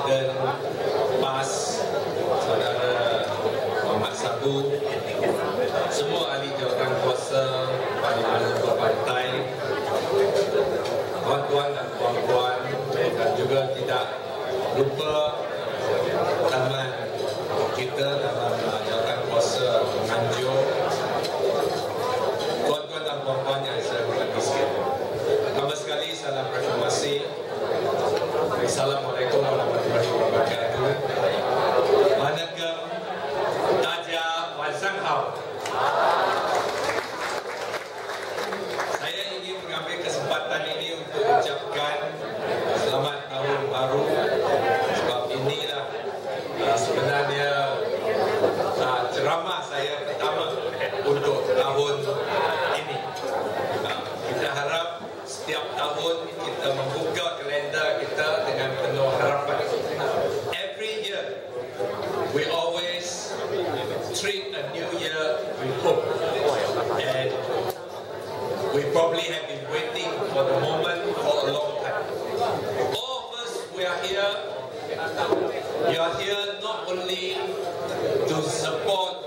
Presiden PAS, Saudara Muhammad Sabu, semua ahli jawatan kuasa Parlimen Partai, tuan-tuan dan puan-puan, dan juga tidak lupa teman kita dalam jawatan kuasa Nganjuk, tuan-tuan dan puan-puan yang saya hormati sekalian. Pertama sekali, salam reklamasi. Assalamualaikum warahmatullahi wabarakatuh. Manakam, Daja Wan Sang Hao. Saya ingin mengambil kesempatan ini untuk ucapkan selamat tahun baru, sebab inilah sebenarnya ceramah saya pertama untuk tahun ini. Kita harap setiap tahun kita membuka kalender kita dengan penuh harapan. Every year we always treat a new year with hope, and we probably have been waiting for the moment for a long time. All of us, we are here. You are here not only to support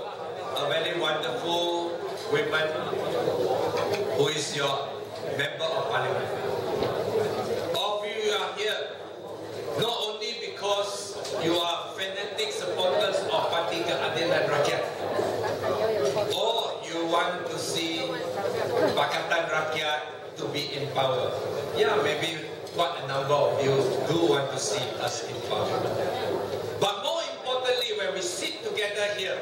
a very wonderful woman who is your Member of Parliament. All of you are here not only because you are fanatic supporters of Parti Keadilan Rakyat, or you want to see Pakatan Rakyat to be in power. Yeah, maybe quite a number of you do want to see us in power. But more importantly, when we sit together here,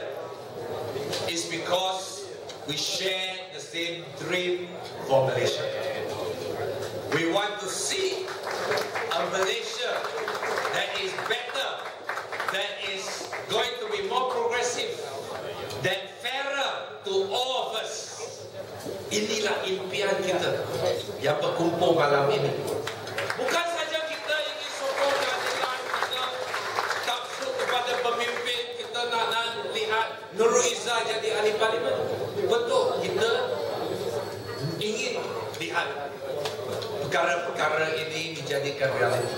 is because we share the same dream for Malaysia. We want to see a Malaysia that is better, that is going to be more progressive, that fairer to all of us. Inilah impian kita yang berkumpul malam ini. Bukan saja kita ingin sokong keadilan, kita taksub kepada pemimpin, kita nak lihat Nurul Izzah jadi ahli parlimen. Betul, kita ingin lihat perkara-perkara ini dijadikan realiti.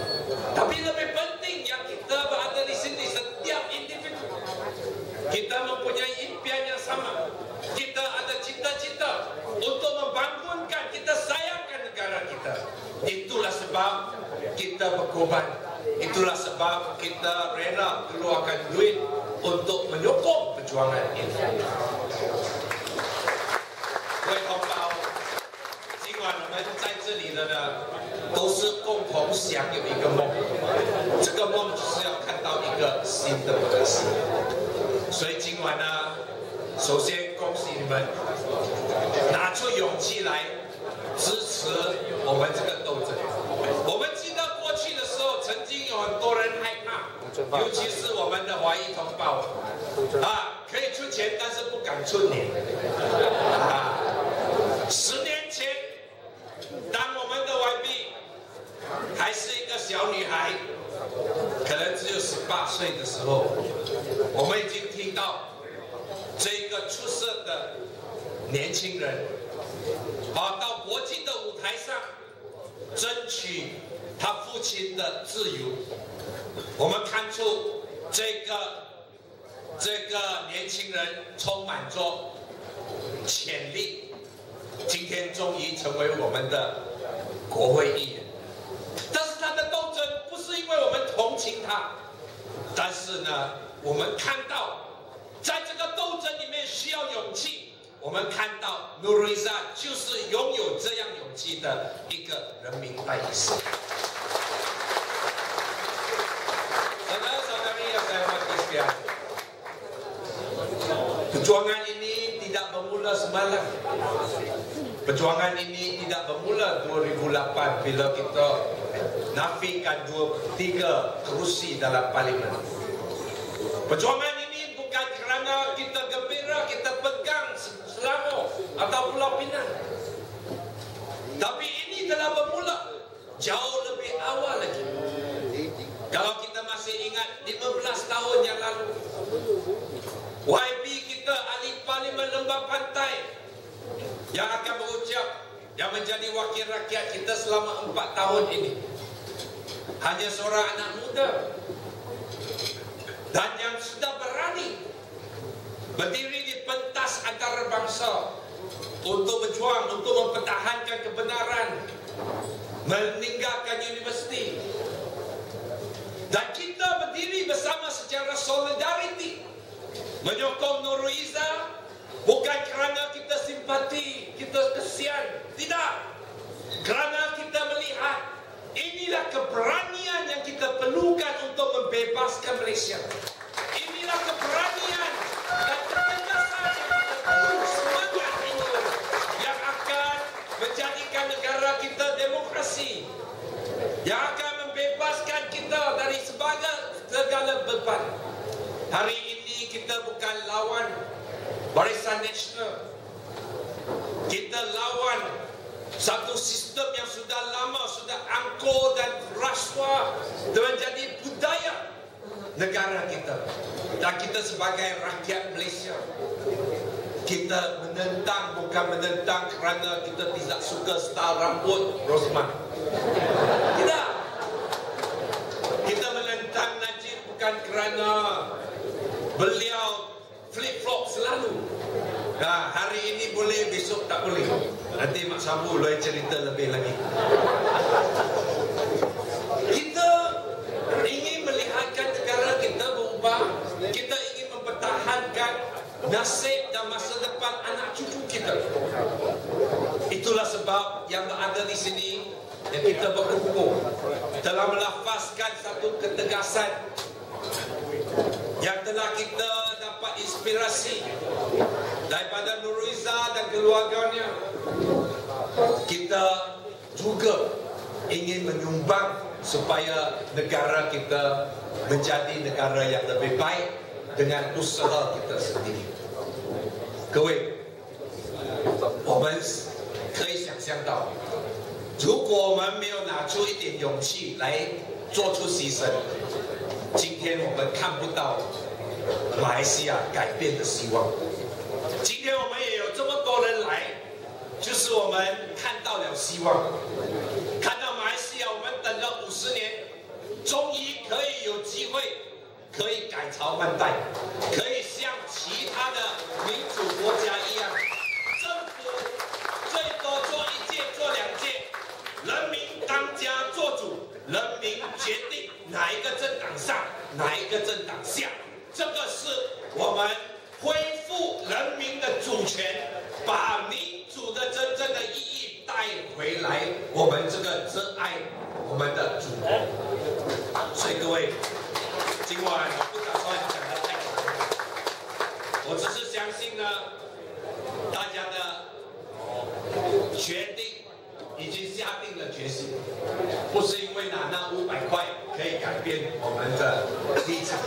Tapi lebih penting yang kita berada di sini, setiap individu kita mempunyai impian yang sama. Kita ada cita-cita untuk membangunkan, kita sayangkan negara kita. Itulah sebab kita berkorban. Itulah sebab kita rela keluarkan duit untuk menyokong perjuangan ini. 各位同胞，尽管我们在这里的呢，都是共同享有一个梦，这个梦就是要看到一个新的马来西亚。所以今晚呢，首先恭喜你们拿出勇气来支持我们这个斗争。我们记得过去的时候，曾经有很多人害怕，尤其是我们的华裔同胞可以出钱，但是不敢出脸10年前，当我们的YB还是一个小女孩，可能只有18岁的时候，我们已经听到这个出色的年轻人到国际的舞台上争取他父亲的自由。我们看出这个年轻人充满着潜力，今天终于成为我们的国会议员。但是他的斗争不是因为我们同情他，但是呢，我们看到在这个斗争里面需要勇气。我们看到 Nurul Izzah 就是拥有这样勇气的一个人民代议士。Saudara-saudari yang saya hormati sekalian, perjuangan ini tidak bermula semalam. Perjuangan ini tidak bermula 2008 bila kita nafikan 2/3 kerusi dalam parlimen. Perjuangan ini bukan kerana kita gembira, kita pegang Selangor atau Pulau Pinang. Tapi ini telah bermula jauh lebih awal lagi. Kalau kita masih ingat 15 tahun yang lalu, YB kita ahli parlimen Lembah Pantai yang akan berucap, yang menjadi wakil rakyat kita selama 4 tahun ini, hanya seorang anak muda yang sudah berani berdiri di pentas antarabangsa untuk berjuang, untuk mempertahankan kebenaran, meninggalkan universiti. Dan kita berdiri bersama secara solidariti menyokong Nurul Izzah, bukan kerana kita simpati, kita kesian, tidak. Kerana kita melihat inilah keberanian yang kita perlukan untuk membebaskan Malaysia. Inilah keberanian dan ketegasan yang kita perlu, semangat itu yang akan menjadikan negara kita demokrasi, yang akan membebaskan kita dari segala beban. Hari ini kita bukan lawan Barisan Nasional. Kita lawan satu sistem yang sudah lama, sudah angkuh dan rasuah menjadi budaya negara kita. Dan kita sebagai rakyat Malaysia, kita menentang, bukan menentang kerana kita tidak suka style rambut Rosman. Tidak. Kita menentang Najib bukan kerana beliau flip-flop selalu. Nah, hari ini boleh, besok tak boleh. Nanti Mak Sabu boleh cerita lebih lagi. Kita ingin melihatkan negara kita berubah. Kita ingin mempertahankan nasib dan masa depan anak cucu kita. Itulah sebab yang berada di sini, yang kita berkumpul telah melafazkan satu ketegasan yang telah kita dapat inspirasi daripada Nurul Izzah dan keluarganya. Kita juga ingin menyumbang supaya negara kita menjadi negara yang lebih baik dengan usaha kita sendiri. 各位，我们可以想象到，如果我们没有拿出一点勇气来做出牺牲，今天我们看不到马来西亚改变的希望。今天我们也有这么多人来，就是我们看到了希望，看到马来西亚，我们等了50年，终于可以有机会，可以改朝换代，可以像其他的民主国家一样，政府最多做1届、做2届，人民当家做主，人民决定哪一个政党上，哪一个政党下。这个是我们恢复人民的主权，把民主的真正的意义带回来，我们这个热爱我们的祖国。所以各位，今晚我不打算讲得太长，我只是相信呢，大家的决定已经下定了决心，不是因为拿那500块可以改变我们的立场，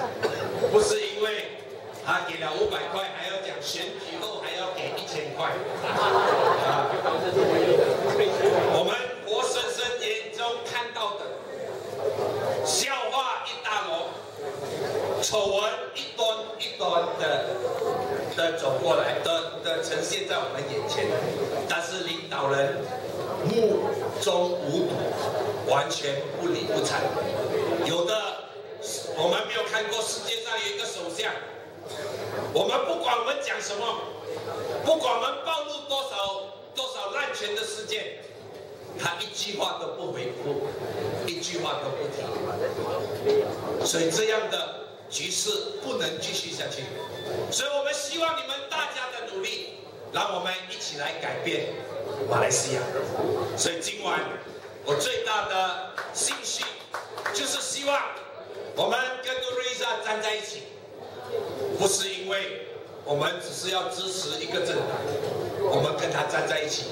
不是因为他给了500块，还要讲选举后还要给1000块。我们活生生眼中看到的笑话一大箩，丑闻一端一端的走过来的呈现在我们眼前，但是领导人目中无睹，完全不理不睬。有的我们没有看过，世界上有一个首相，我们不管我们讲什么，不管我们暴露多少滥权的事件，他一句话都不回复，一句话都不提。所以这样的局势不能继续下去。所以我们希望你们大家的努力，让我们一起来改变马来西亚。所以今晚我最大的兴趣就是希望我们跟Nurul Izzah站在一起，不是因为我们只是要支持一个政党，我们跟他站在一起，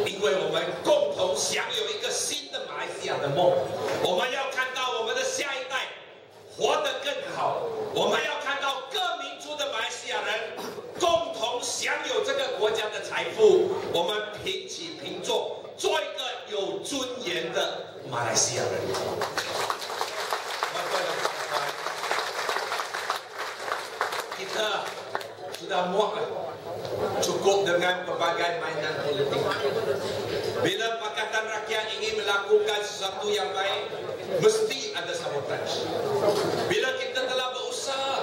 因为我们共同享有一个新的马来西亚的梦。我们要看到我们的下一代活得更好，我们要看到各民族的马来西亚人共同享有这个国家的财富，我们平起平坐，做一个有尊严的马来西亚人。Kita sudah muak cukup dengan pelbagai mainan politik. Bila Pakatan Rakyat ingin melakukan sesuatu yang baik, mesti ada sabotaj. Bila kita telah berusaha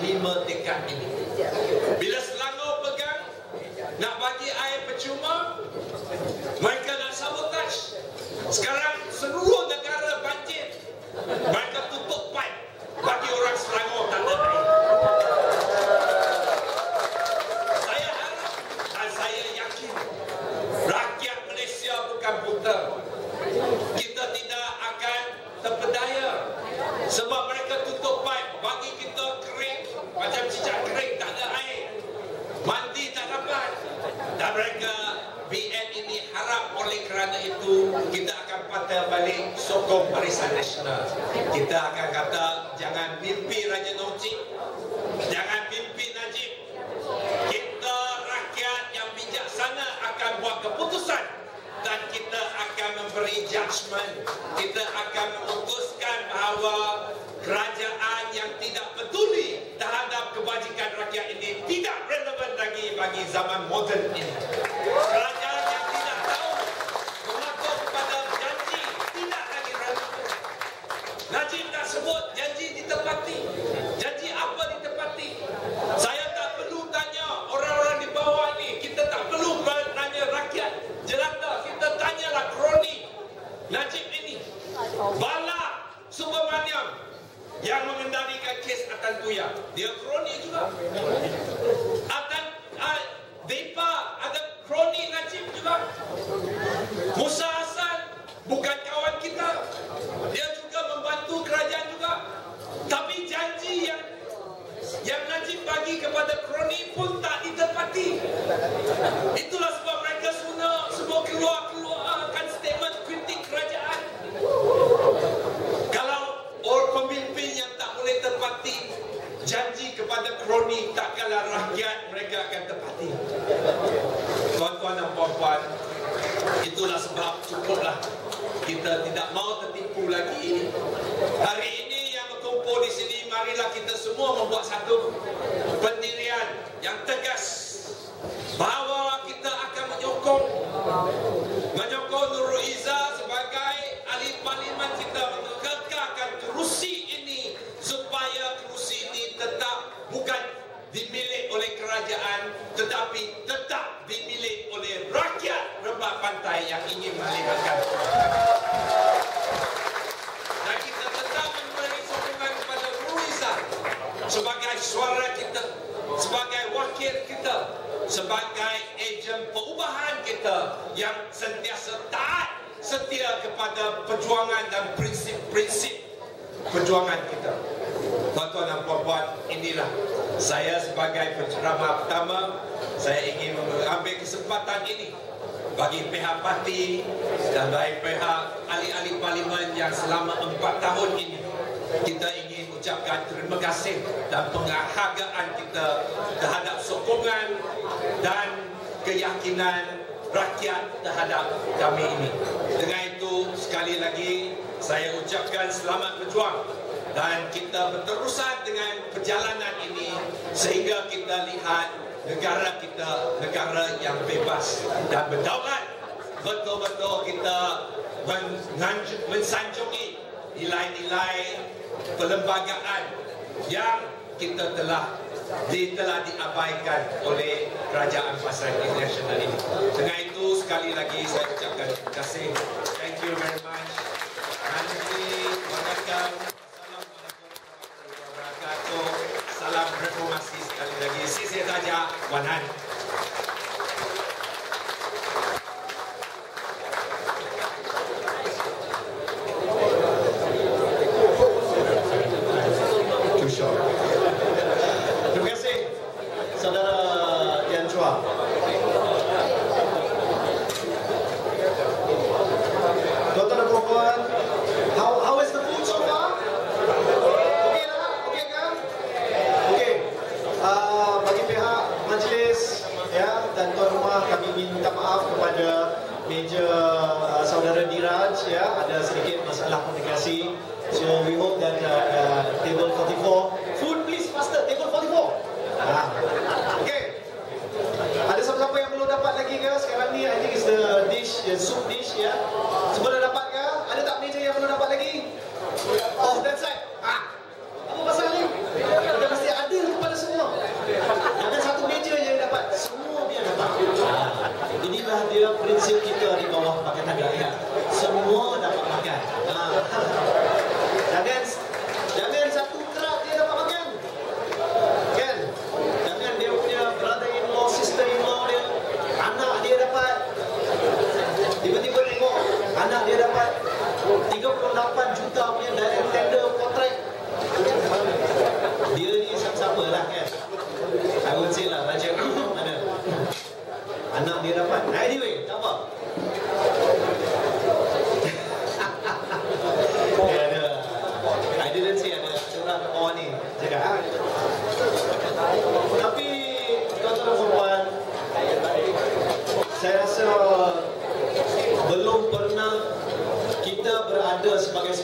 5 dekad ini. Bila Selangor pegang nak bagi air percuma, mereka nak sabotage. Sekarang seluruh negara banjir, mereka tutup pipe bagi orang Selangor tak ada air. Saya harap dan saya yakin rakyat Malaysia bukan buta. Kita tidak akan terpedaya sebab mereka tutup pipe bagi kita kering, macam cicak kering, tak ada air, mandi tak dapat. Dan mereka BN ini harap oleh kerana itu kita akan patah balik sokong Barisan Nasional. Kita akan kata jangan mimpi Raja Nojib, jangan mimpi Najib. Kita rakyat yang bijaksana akan buat keputusan dan kita akan memberi judgement. Kita akan memutuskan bahawa kerajaan yang tidak peduli terhadap kebajikan rakyat ini tidak relevan lagi bagi zaman moden ini. Kerajaan yang tidak tahu mengaku kepada janji tidak lagi relevan. Najib tak sebut janji ditepati. Janji apa ditepati? Saya tak perlu tanya orang-orang di bawah ni. Kita tak perlu tanya rakyat jelata. Kita tanyalah kroni Najib ini. Bala Subramaniam yang mengendalikan kes Atan Tuya, dia kroni juga. Depa ada kroni Najib juga. Musa Hassan bukan kawan kita, dia juga membantu kerajaan juga. Tapi janji yang Najib bagi kepada kroni pun tak ditepati. Itulah sebab mereka semua keluarkan statement kritik kerajaan. Kalau orang pemimpin yang tak boleh tepati janji kepada kroni, takkanlah rakyat mereka akan tepati. Tuan-tuan dan puan-puan, itulah sebab cukuplah. Kita tidak mau tertipu lagi. Hari ini yang berkumpul di sini, marilah kita semua membuat satu pendirian yang tegas bahawa kita akan menyokong Nurul Izzah sebagai ahli parlimen. Kita mengekalkan kerusi ini supaya kerusi ini tetap bukan dimiliki oleh kerajaan tetapi tetap dimiliki oleh rakyat Rebak Pantai yang ingin melihatkan. Dan kita tetap memberi sokongan kepada Nurul Izzah sebagai suara kita, sebagai wakil kita, sebagai ejen perubahan kita yang sentiasa taat setia kepada perjuangan dan prinsip-prinsip perjuangan kita. Tuan-tuan dan puan-puan, inilah saya sebagai penceramah pertama. Saya ingin mengambil kesempatan ini bagi pihak parti dan bagi pihak ahli-ahli parlimen yang selama 4 tahun ini kita ingin ucapkan terima kasih dan penghargaan kita terhadap sokongan dan keyakinan rakyat terhadap kami ini. Dengan itu, sekali lagi saya ucapkan selamat berjuang dan kita berterusan dengan perjalanan ini sehingga kita lihat negara kita negara yang bebas dan berdaulat. Betul-betul kita mensanjungi nilai-nilai perlembagaan yang kita telah diabaikan oleh Kerajaan Pasar Internasional ini. Dengan itu, sekali lagi saya ucapkan terima kasih. Thank you very much. Assalamualaikum warahmatullahi wabarakatuh. Salam reformasi sekali lagi. Sisi saja, Wanan. Terima kasih, Saudara Yan Chua. Tuan-tuan dan puan-puan, how is the food so far? Okey lah? Okey kan? Okey. Bagi pihak majlis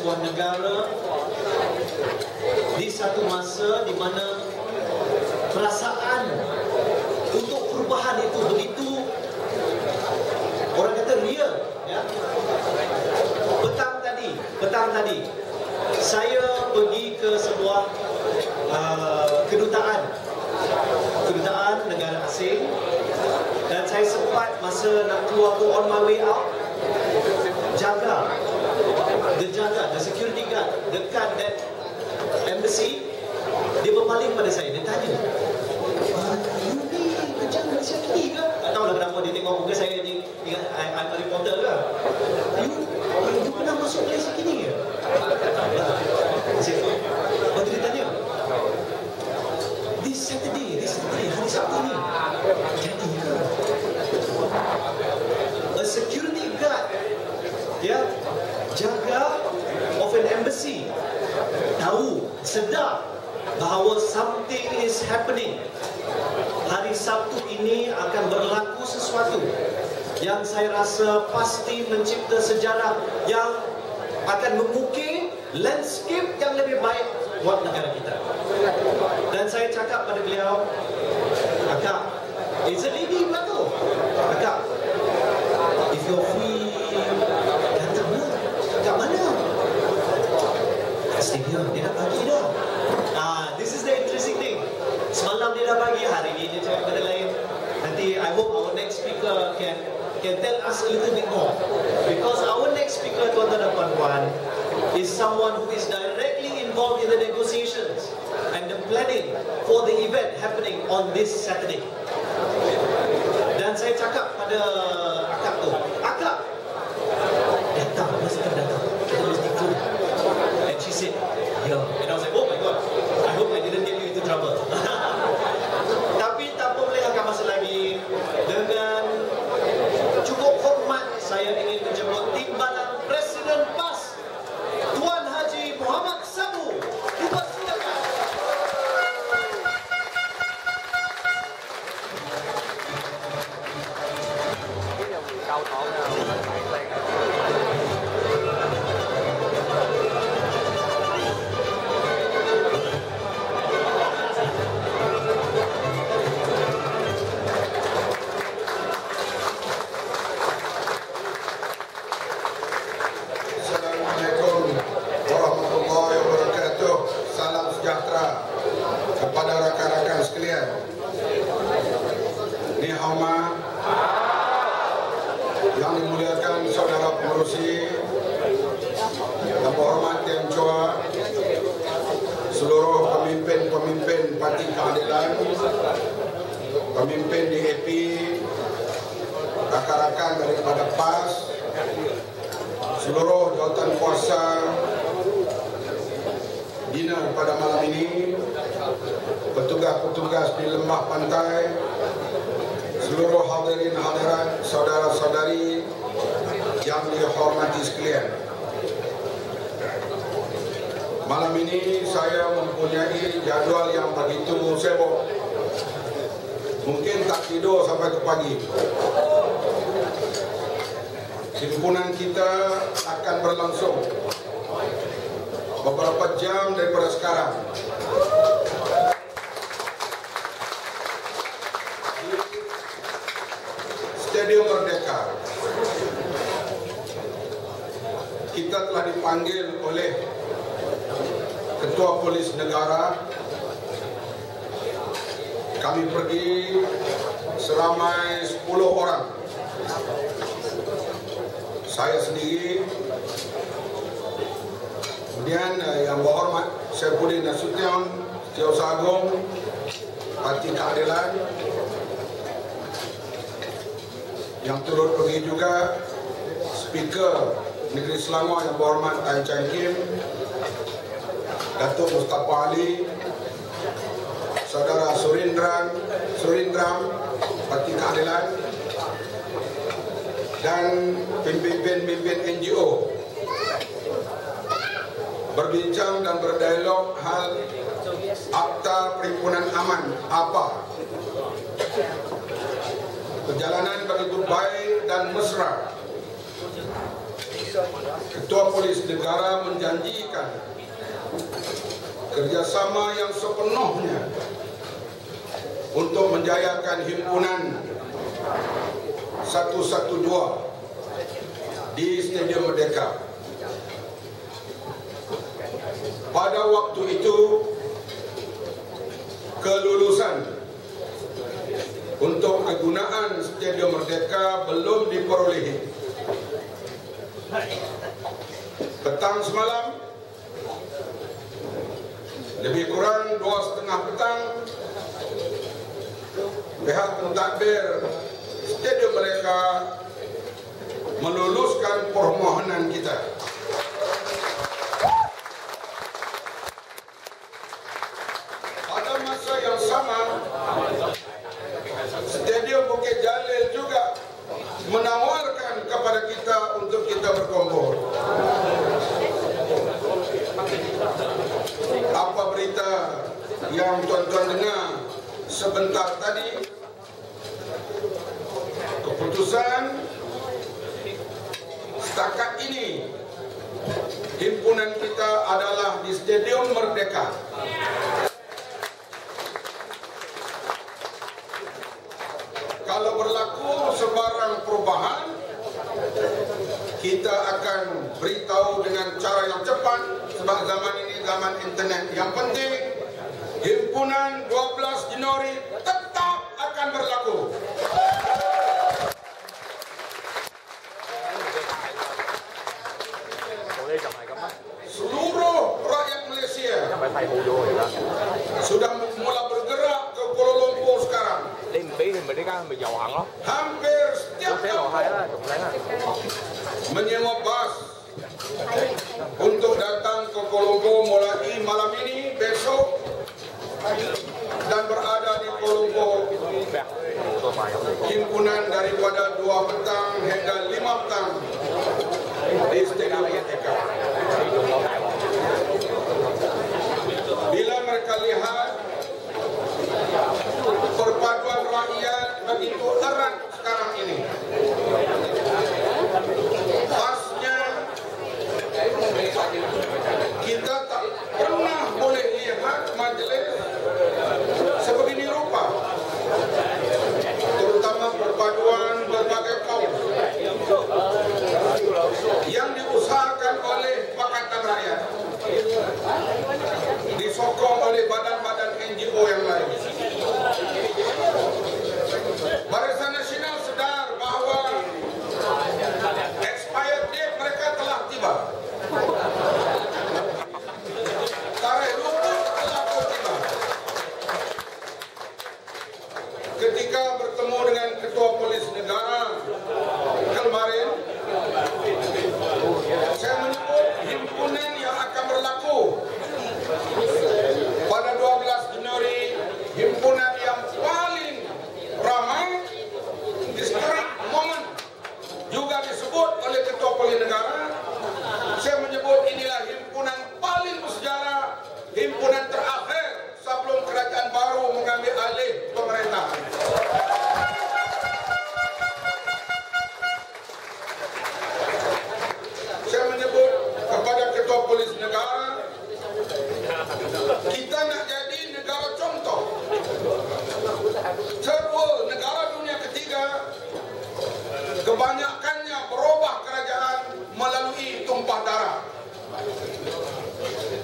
sebuah negara di satu masa di mana perasaan untuk perubahan itu begitu, orang kata real, ya. Petang tadi saya pergi ke sebuah kedutaan negara asing, dan saya sempat masa nak keluar tu, on my way out, the security guard dekat that embassy, dia berpaling pada saya, dia tanya, you ni kerja Malaysia ni ke? Tak tahulah kenapa dia tengok muka saya ni, ingat I'm a reporter ke? You pernah masuk Malaysia ni ke? Lepas tu dia tanya, This Saturday, hari Sabtu ni, jadi ke? A security guard, ya, jaga of an embassy, tahu, sedar bahawa something is happening. Hari Sabtu ini akan berlaku sesuatu yang saya rasa pasti mencipta sejarah yang akan mengukir landscape yang lebih baik buat negara kita. Dan saya cakap pada beliau, Akak, it's a lady pula tu. Akak, if you're free, datanglah. Kat mana? Kat stadium, dia dah bagi dah. This is the interesting thing. Semalam dia dah bagi, hari ni dia cakap benda lain. Nanti I hope our next speaker can tell us a little bit more, because our next speaker, tuan-tuan dan puan-puan, is someone who is directly involved in the negotiations and the planning for the event happening on this Saturday. Dan saya cakap pada akak tu, Akak, datang, mesti datang, kita mesti go. And she said, yeah. And I was like, oh my God, I hope I didn't get you into trouble. Tapi tak boleh agak masa lagi. Dengan cukup hormat, saya ingin menjemput timbalan Presiden PAS, Tuan Haji Muhammad Sabu. Dipersilakan. Yang dimuliakan saudara pengerusi, yang berhormat Yang Chua, seluruh pemimpin Parti Keadilan, pemimpin DAP, rakan-rakan daripada PAS, seluruh jawatan kuasa dinner pada malam ini, petugas-petugas di lembah pantai, seluruh hadirin hadirat, saudara-saudari yang dihormati sekalian. Malam ini saya mempunyai jadual yang begitu sibuk. Mungkin tak tidur sampai ke pagi. Himpunan kita akan berlangsung beberapa jam daripada sekarang. Stadium Merdeka. Kita telah dipanggil oleh Ketua Polis Negara. Kami pergi seramai 10 orang. Saya sendiri, kemudian Yang Berhormat Saifuddin Nasution, Setiausaha Agung Parti Keadilan. Yang turut pergi juga Speaker Negeri Selangor Yang Berhormat Tan Cheng Kim, Datuk Mustafa Ali, Saudara Surindram Parti Keadilan, dan pimpin-pimpin NGO berbincang dan berdialog hal Akta Perhimpunan Aman APA. Perjalanan begitu baik dan mesra. Ketua Polis Negara menjanjikan kerjasama yang sepenuhnya untuk menjayakan himpunan 112 di Stadium Merdeka. Pada waktu itu, kelulusan untuk kegunaan Stadium Merdeka belum diperolehi. Petang semalam, lebih kurang 2:30 petang, pihak pentadbir Stadium Merdeka meluluskan permohonan kita. Pada masa yang sama, Stadium Bukit Jalil juga menawarkan kepada kita untuk kita berkumpul. Apa berita yang tuan-tuan dengar sebentar tadi? Keputusan setakat ini himpunan kita adalah di Stadium Merdeka. Kalau berlaku sebarang perubahan, kita akan beritahu dengan cara yang cepat, sebab zaman ini zaman internet. Yang penting, himpunan 12 Januari tetap akan berlaku. Seluruh rakyat Malaysia sudah mula bergerak ke Kuala Lumpur sekarang. Hampir setiap menyewa bas untuk datang ke Kuala Lumpur mulai malam ini, besok, dan berada di Kuala Lumpur. Himpunan daripada 2 petang hingga 5 petang di Stadium Merdeka. Bila mereka lihat perpaduan rakyat begitu erat sekarang ini, pasnya kita tak pernah boleh lihat majlis sebegini rupa, terutama perpaduan berbagai kaum yang diusahakan oleh Pakatan Rakyat, disokong oleh badan-badan NGO yang lain. Barisan Nasional sedar bahawa expired date mereka telah tiba. Tarikh luput telah tiba. Ketika bertemu dengan Ketua Polis Negara kemarin, saya menyebut himpunan yang akan berlaku pada 12 Januari, himpunan yang paling ramai, historic moment juga disebut oleh Ketua Polis Negara. Saya menyebut inilah himpunan paling bersejarah, himpunan terakhir sebelum kerajaan baru mengambil alih pemerintahan. Saya menyebut kepada Ketua Polis Negara, kita nak jadi negara contoh. Serba negara dunia ketiga, kebanyakannya berubah kerajaan melalui tumpah darah.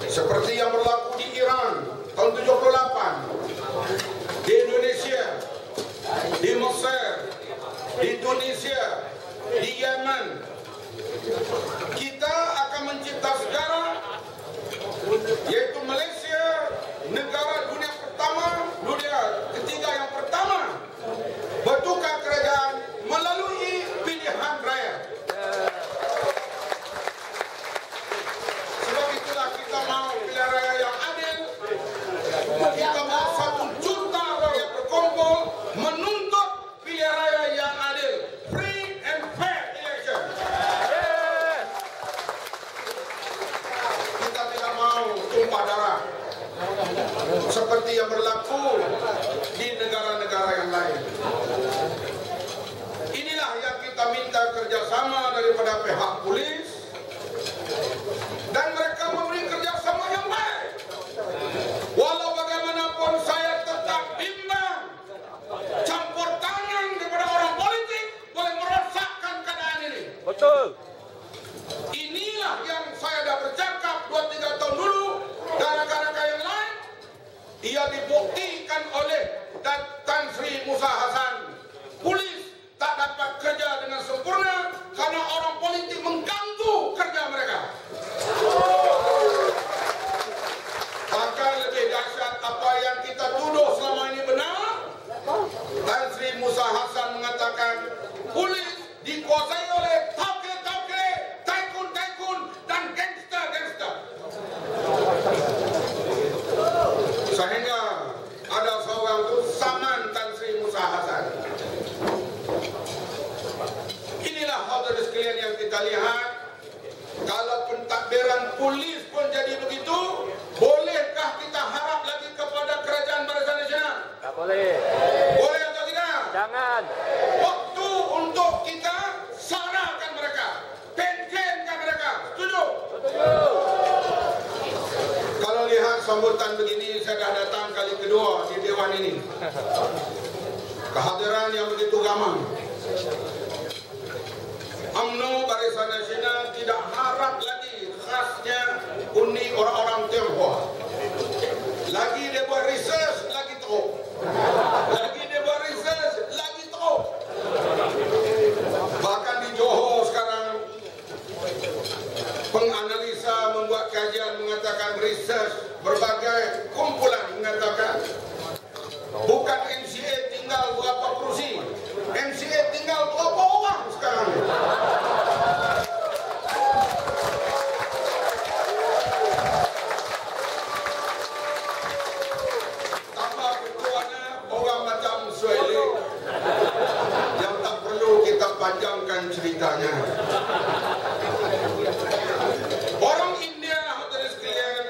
Seperti yang berlaku di Iran tahun 78, di Indonesia, di Mesir, di Tunisia, di Yemen. Kita akan mencipta sejarah, yaitu Malaysia, negara dunia pertama, dunia ketiga yang pertama bertukar kerajaan melalui pilihan raya. Sebab itulah kita mahu pilihan raya yang adil. Kita mahu 1 juta rakyat berkumpul menuntut pilihan raya yang adil, free and fair election. Kita tidak mahu tumpah darah seperti yang berlaku di negara-negara yang lain. Inilah yang kita minta kerjasama daripada pihak polis, Saman Tan Sri Musa Hasan. Inilah hadirin sekalian yang kita lihat. Kalau pentadbiran polis pun jadi begitu, bolehkah kita harap lagi kepada kerajaan Barisan Nasional? Tak boleh. Boleh atau tidak? Jangan. Waktu untuk kita sarahkan mereka, pengenkan mereka. Setuju? Setuju. Kalau lihat sambutan begini, saya dah datang kali kedua di Dewan ini. Kehadiran yang begitu ramai. UMNO Barisan Nasional tidak harap lagi khasnya undi orang-orang Tionghoa. Lagi dia buat research, lagi teruk. Lagi dia buat research, lagi teruk. Bahkan di Johor sekarang, penganalisa membuat kajian mengatakan research berbagai kumpulan mengatakan bukan MCA tinggal berapa kursi, MCA tinggal berapa orang sekarang. Tambah ketuanya orang macam Sueli yang tak perlu kita panjangkan ceritanya. Orang India, hadirin sekalian,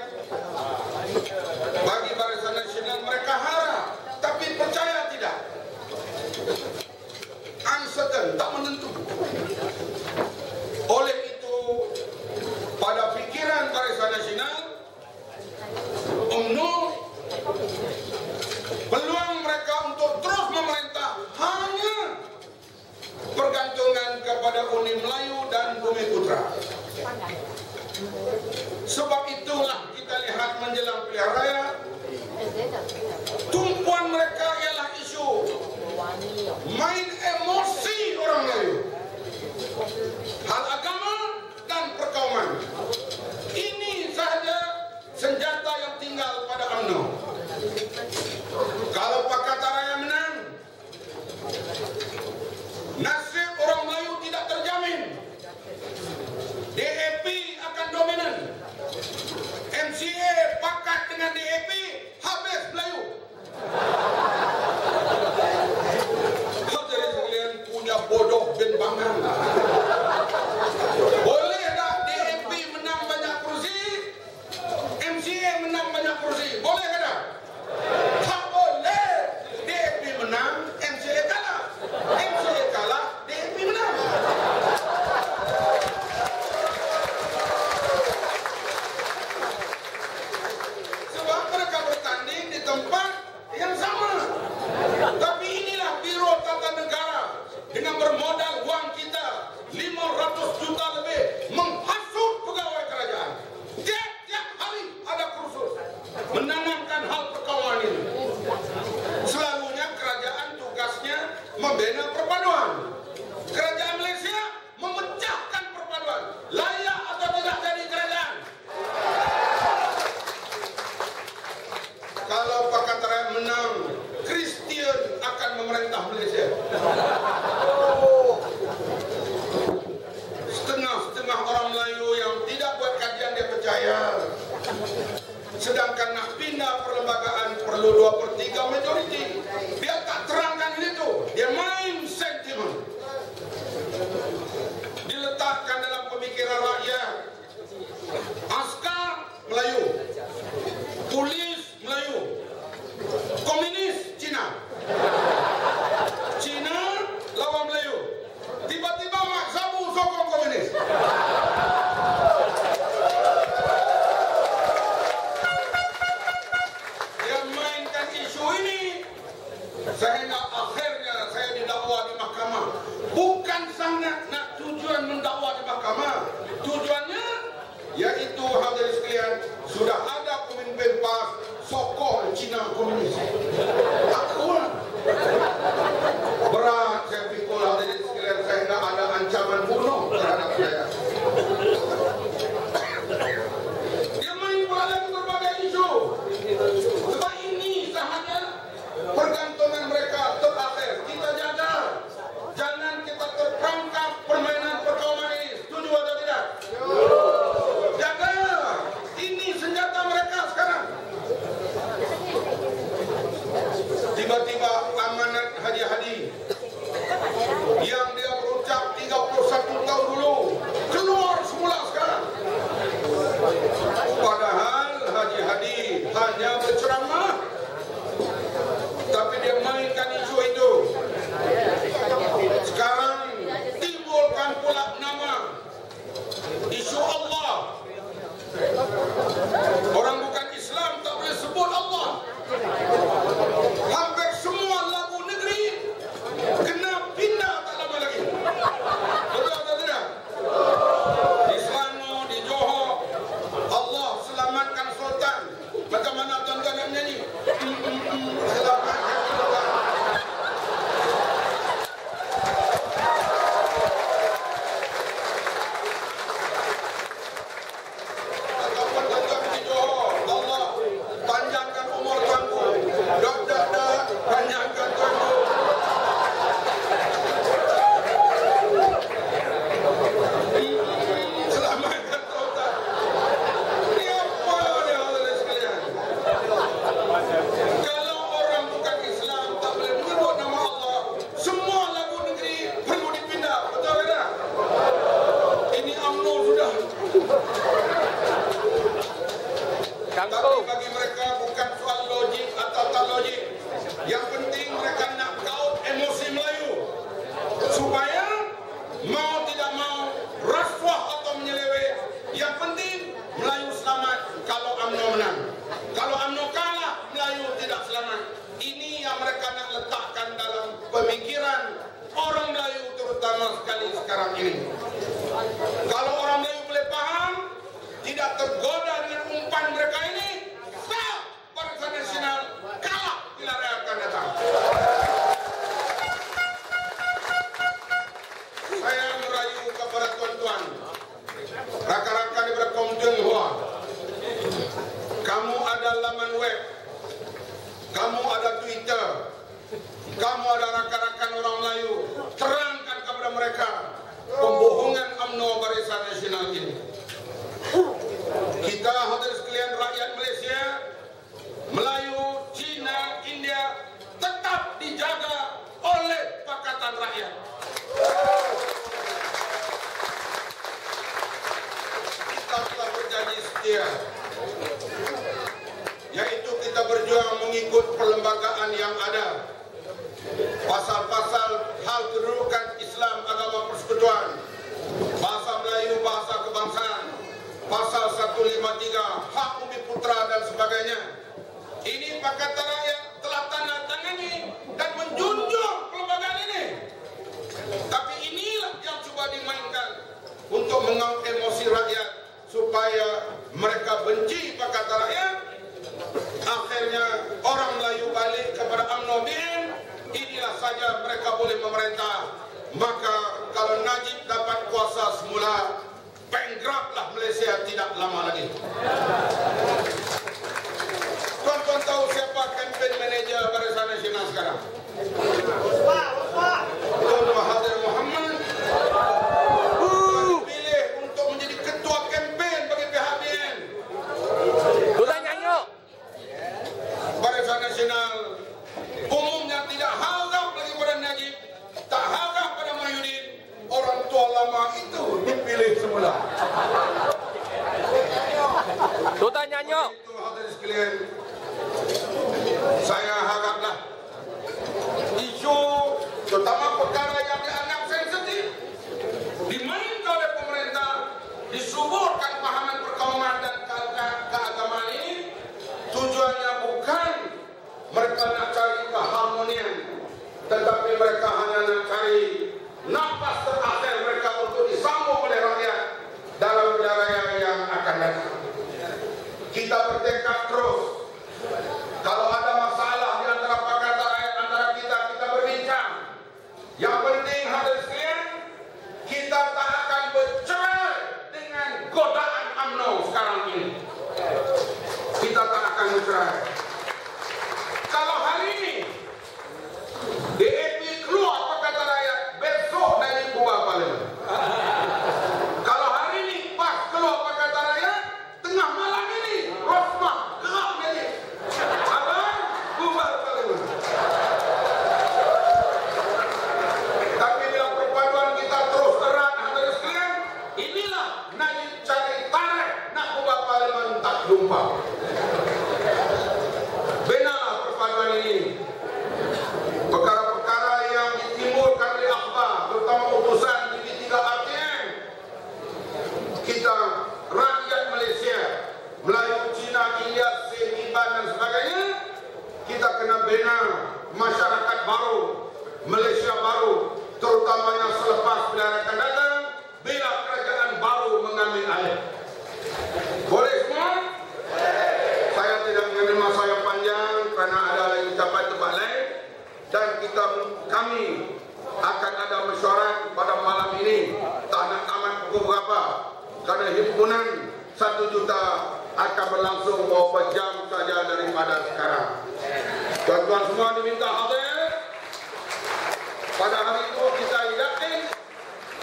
bagi Barisan Nasional mereka harap, tapi percaya tidak. Uncertain, tak menentu. Oleh itu, pada pikiran Barisan Nasional, UMNO, peluang mereka untuk terus memerintah hanya bergantungan kepada Uni Melayu dan Bumi Putra. Sebab itulah kita lihat menjelang pilihan raya, tumpuan mereka ialah isu main emosi orang Melayu, hal agama dan perkauman. Ini sahaja senjata yang tinggal pada UMNO. Kalau Pakatan Raya menang, nasib orang Melayu tidak terjamin. DAP akan dominan. MCA pakat dengan DAP, habis Melayu. Hadirin sekalian, punya bodoh bin bangang. Boleh tak DAP menang banyak kursi, MCA menang banyak kursi? Boleh ke tak? Tak boleh. DAP menang, MCA kalah. MCA kalah, DAP menang. Sebab mereka bertanding di tempat yang sama. Tapi inilah Biro Tata Negara dengan bermodal wang kita 500 juta lebih menghasut pegawai kerajaan. Tiap-tiap hari ada kursus menanamkan hal perkawanan ini. Selalunya kerajaan tugasnya membina perpaduan. Kerajaan Malaysia memecahkan perpaduan. Layak atau tidak jadi kerajaan? Kalau Pakatan Raya menang, Kristian akan memerintah Malaysia. Setengah-setengah orang Melayu yang tidak buat kajian dia percaya. Sedangkan nak pindah perlembagaan perlu 2/3 majoriti. Dia tak terangkan itu. Dia main sentimen. Diletakkan dalam pemikiran rakyat. Askar Melayu, polis Melayu, komunis Cina. Cina lawan Melayu. Tiba-tiba Mak Sabu sokong komunis. Dia mainkan isu ini sehingga akhirnya saya didakwa di mahkamah. Bukan sangat nak tujuan mendakwa di mahkamah. Tujuannya yaitu hadirin sekalian, sudah ada pemimpin PAS sokong Cina komunis. Akulah. Berat saya pikul hadirin sekalian sehingga ada ancaman bunuh terhadap saya. Dia main bola lagi berbagai isu. Sebab ini sahaja pergantungan mereka terakhir. Kita jaga. Jangan kita terperangkap permainan perkauman ini. Setuju atau tidak? pasal-pasal hal kedudukan Islam agama persekutuan, bahasa Melayu, bahasa kebangsaan, pasal 153, hak bumi putra dan sebagainya. Ini Pakatan Rakyat telah tanda tangani dan menjunjung kelembagaan ini. Tapi inilah yang cuba dimainkan untuk mengaut emosi rakyat supaya mereka benci Pakatan Rakyat. Akhirnya orang Melayu balik kepada UMNO BN. Inilah saja mereka boleh memerintah. Maka kalau Najib dapat kuasa semula, bankruptlah Malaysia tidak lama lagi. Tuan-tuan tahu siapa campaign manager Barisan Nasional sekarang? Tuan Mahathir Mohamad dipilih untuk menjadi ketua campaign bagi pihak BN. Barisan Nasional umumnya tidak harap lagi pada Najib, tak harap pada Mahyudin. Orang tua lama itu dipilih semula. Tuan Nyanyo. Itu hadirin sekalian, saya haraplah isu terutama perkara yang dianggap sensitif dimainkan oleh pemerintah, disuburkan pahaman perkauman dan keagamaan ini. Tujuannya bukan mereka nak cari keharmonian, tetapi mereka hanya nak cari nafas terakhir mereka untuk disambung oleh rakyat dalam pilihan raya yang akan datang. Kita bertekad terus. Kalau ada masalah di antara Pakatan Rakyat, antara kita berbincang. Yang penting hadirin sekalian, kita tak akan bercerai dengan godaan UMNO sekarang ini. Kita tak akan bercerai. Kalau hari ini DAP keluar Pakatan Rakyat, besok Najib bubar parlimen. Kalau hari ini PAS keluar Pakatan Rakyat, tengah malam ini Rosmah gerak Najib, abang bubar parlimen. Tapi bila perpaduan kita terus erat hadirin sekalian, inilah Najib cari tarik nak bubar parlimen tak jumpa. Benarlah perpaduan ini. Perkara-perkara yang ditimbulkan oleh akhbar, terutama utusan TV3 RTM, kita rakyat Malaysia, Melayu, Cina, India, Iban dan sebagainya, kita kena bina masyarakat baru, Malaysia baru, terutamanya selepas pilihan akan datang, bila kerajaan baru mengambil alih. Boleh semua? Saya tidak mengambil masa yang panjang kerana ada lagi ucapan tempat lain. Dan kami akan ada mesyuarat pada malam ini. Tak nak tamat pukul berapa, kerana himpunan 1 juta akan berlangsung beberapa jam saja daripada sekarang. Tuan-tuan semua diminta hadir. Pada hari itu kita yakin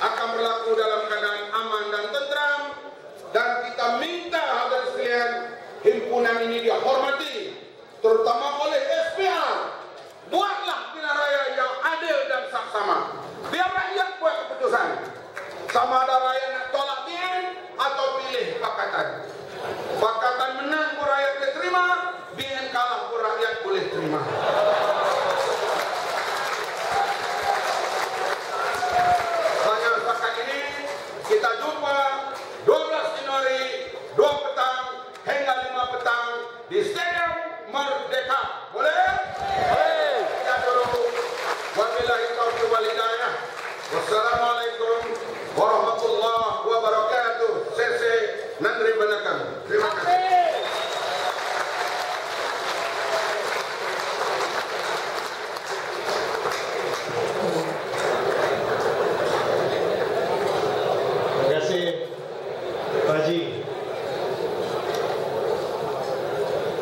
akan berlaku dalam keadaan aman dan tentram. Dan kita minta hadirin sekalian, himpunan ini dihormati, terutama oleh SPR. Buatlah pilihan raya yang adil dan saksama. Biar rakyat buat keputusan. Sama ada rakyat nak tolak BN atau pilih Pakatan. Pakatan menang pun rakyat boleh terima, BN kalah pun rakyat boleh terima. Saya setakat ini kita jumpa 12 Januari 2 petang hingga 5 petang di Stadium Merdeka. Boleh? Wabillahi taufiq wal hidayah. Wassalamualaikum warahmatullahi wabarakatuh. Sese nandri benakan. Terima kasih. Terima kasih, Pak Haji.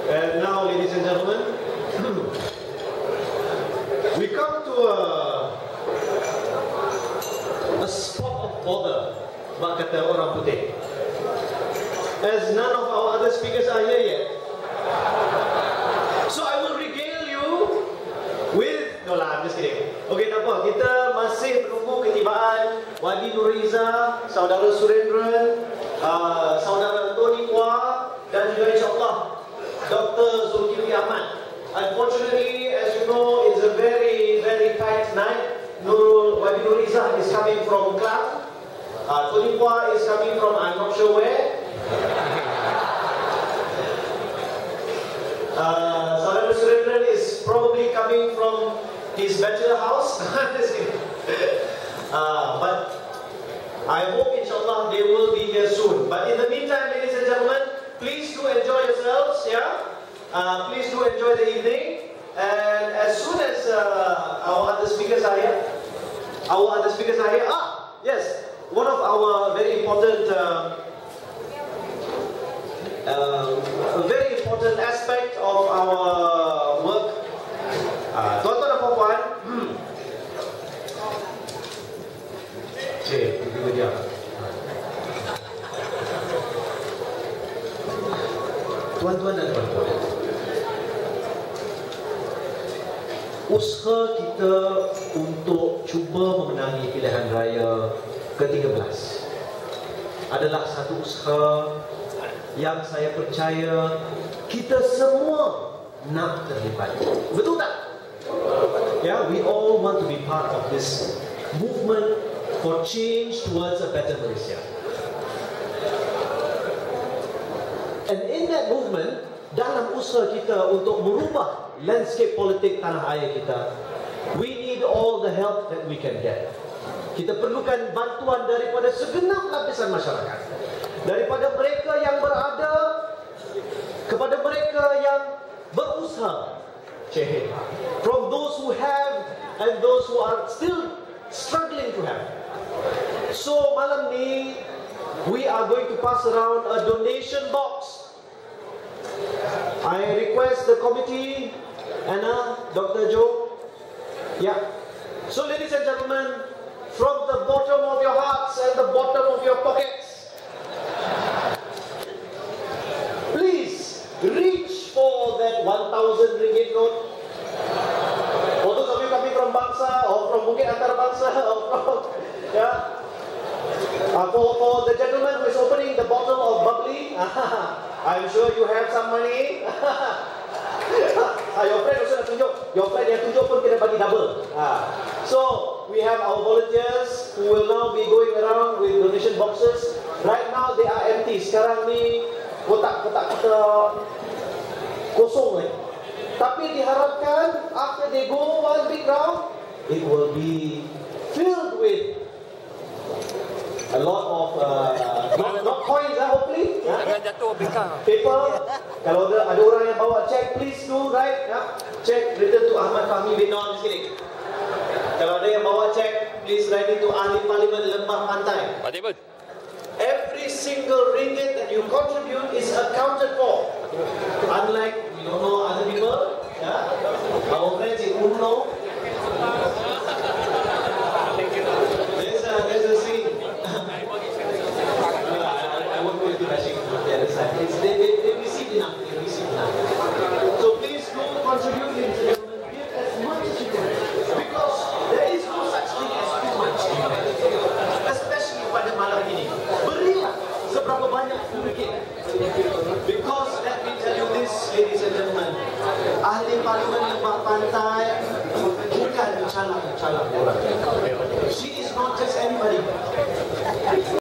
And now, ladies and gentlemen, we come to a spot of bother, bak kata orang putih. As none of our other speakers are here yet, so I will regale you with... No lah, I'm just kidding. Okay, tak apa. Kita masih menunggu ketibaan Wadi Nuriza, Saudara Surendran, Saudara Tony Kwa, dan juga insyaAllah Dr. Zulkifli Ahmad. Unfortunately, as you know, it's a very, very tight tonight. Wadi Nuriza is coming from Klang. Tony Pua is coming from I'm not sure where. Saudara Surendran is probably coming from his bachelor house. But I hope inshallah they will be here soon. But in the meantime, ladies and gentlemen, please do enjoy yourselves. Please do enjoy the evening. And as soon as our other speakers are here, yes, one of our very important aspect of our work, tuan-tuan dan puan-puan, itu dia. Tuan-tuan dan puan-puan, usaha kita untuk cuba memenangi pilihan raya ke-13 adalah satu usaha yang saya percaya kita semua nak terlibat. Betul tak? We all want to be part of this movement for change towards a better Malaysia. And in that movement, dalam usaha kita untuk merubah landscape politik tanah air kita, we need all the help that we can get. Kita perlukan bantuan daripada segenap lapisan masyarakat, daripada mereka yang berada kepada mereka yang berusaha, from those who have and those who are still struggling to have. So malam ni we are going to pass around a donation box. I request the committee, Anna, Dr. Joe. So ladies and gentlemen, from the bottom of your hearts and the bottom of your pockets, please reach for that 1,000 ringgit note. For those of you coming from Bangsa or from Bukit Antarabangsa or from for the gentleman who is opening the bottle of bubbly, I'm sure you have some money. Your friend also nak tunjuk. Your friend yang tunjuk pun kena bagi double. So we have our volunteers who will now be going around with donation boxes. Right now they are empty. Sekarang ni kotak-kotak kita kosong ni. Tapi diharapkan after they go one big round, it will be filled with a lot of not coins, hopefully. Jangan jatuh bingkang. Paper. Kalau ada orang yang bawa cek, please do write. Cek written to Ahmad Fahmi bin Noor. Kalau ada yang bawa cek, please write it to Ahli Parlimen Lembah Pantai. Every single ringgit that you contribute is accounted for. Unlike, you don't know other people, our friends in Umno. There's a scene. I won't go into rushing to the other side. They receive enough. So please do contribute in the government. Give as much as you can. Because there is no such thing as too much. Especially pada malam ini. Berilah seberapa banyak mungkin. Because let me tell you this, ladies and gentlemen. Ahli Parlimen Lembah Pantai bukan calon orang. She is not just anybody.